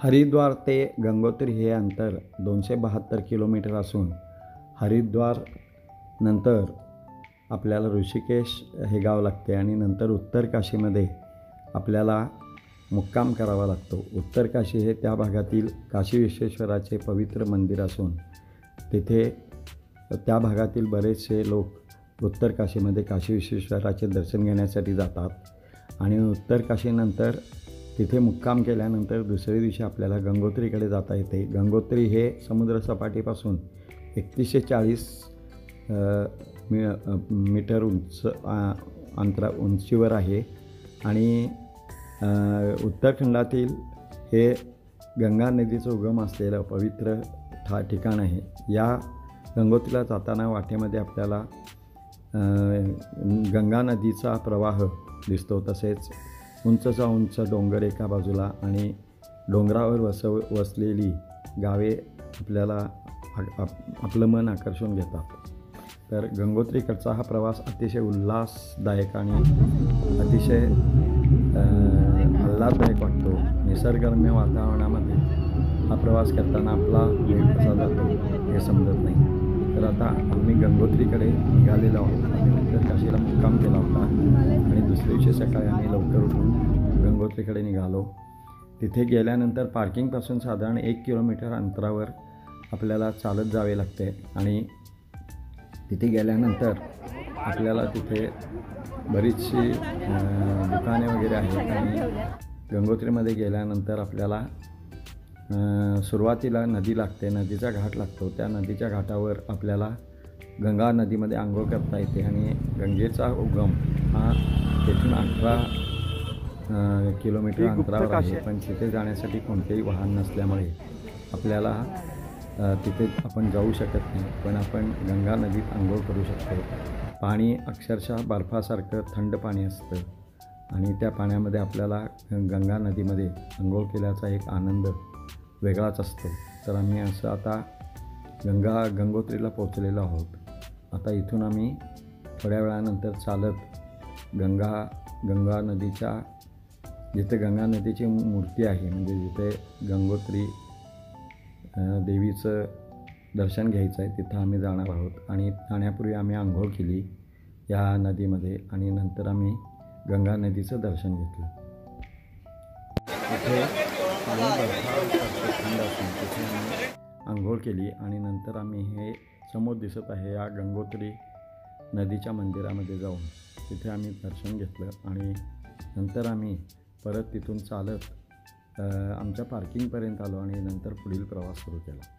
हरिद्वार ते गंगोत्री हे अंतर 272 किलोमीटर असून हरिद्वार नंतर आपल्याला ऋषिकेश हे गाव लागते आणि नंतर उत्तर काशीमध्ये आपल्याला मुक्काम करावा लागतो। उत्तर काशी हे त्या भागातील काशी विश्वेश्वराचे पवित्र मंदिर असून तिथे त्या भागातील बरेचसे लोक उत्तर काशीमध्ये काशी विश्वेश्वराचे दर्शन घेण्यासाठी जातात आणि उत्तर काशीनंतर तिथे मुक्काम केल्यानंतर दुसऱ्या दिवशी आपल्याला गंगोत्रीकडे जाता येते। गंगोत्री हे समुद्रसपाटीपासून 3140 मीटर उंचीवर आहे आणि उत्तराखंडातील हे गंगा नदीचं उगम असलेलं पवित्र ठिकाण आहे। या गंगोत्रीला जाताना वाटेमध्ये आपल्याला गंगा नदीचा प्रवाह दिसतो, तसेच उंचचा उंच डोंगर एका बाजूला आणि डोंगरावर वसलेली गावे आपल्याला आपलं मन आकर्षून घेतात। तर गंगोत्रीकडचा हा प्रवास अतिशय उल्हासदायक आणि अतिशय आल्हाददायक वाटतो। निसर्गरम्य वातावरणामध्ये हा प्रवास करताना आपला वेळ कसा जातो हे समजत नाही। तर आता आम्ही गंगोत्रीकडे निघालेलो आहोत। आम्ही उत्तर काशीला मुक्काम केला होता आणि दुसऱ्या दिवशी सकाळी आम्ही लवकर उठून गंगोत्रीकडे निघालो। तिथे गेल्यानंतर पार्किंगपासून साधारण 1 किलोमीटर अंतरावर आपल्याला चालत जावे लागते आणि तिथे गेल्यानंतर आपल्याला तिथे बरीचशी दुकाने वगैरे आहेत आणि गंगोत्रीमध्ये गेल्यानंतर आपल्याला सुरुवातीला नदी लागते, नदीचा घाट लागतो। त्या नदीच्या घाटावर आपल्याला गंगा नदीमध्ये अंघोळ करता येते आणि गंगेचा उगम हा तेथून 18 किलोमीटर अंतरावर आहे, पण तिथे जाण्यासाठी कोणतेही वाहन नसल्यामुळे आपल्याला तिथे आपण जाऊ शकत नाही, पण आपण गंगा नदीत अंघोळ करू शकतो। पाणी अक्षरशः बर्फासारखं थंड पाणी असतं आणि त्या पाण्यामध्ये आपल्याला गंगा नदीमध्ये अंघोळ केल्याचा एक आनंद वेगळाच असतो। तर आम्ही असं आता गंगोत्रीला पोहोचलेलो आहोत। आता इथून आम्ही थोड्या वेळानंतर चालत गंगा नदीच्या जिथे गंगा नदीची मूर्ती आहे, म्हणजे जिथे गंगोत्री देवीचं दर्शन घ्यायचं आहे, तिथं आम्ही जाणार आहोत आणि जाण्यापूर्वी आम्ही आंघोळ केली या नदीमध्ये आणि नंतर आम्ही गंगा नदीचं दर्शन घेतलं। तिथे थंड असून तिथे आम्ही आंघोळ केली आणि नंतर आम्ही हे समोर दिसत आहे या गंगोत्री नदीच्या मंदिरामध्ये जाऊन तिथे आम्ही दर्शन घेतलं आणि नंतर आम्ही परत तिथून चालत आमच्या पार्किंगपर्यंत आलो आणि नंतर पुढील प्रवास सुरू केला।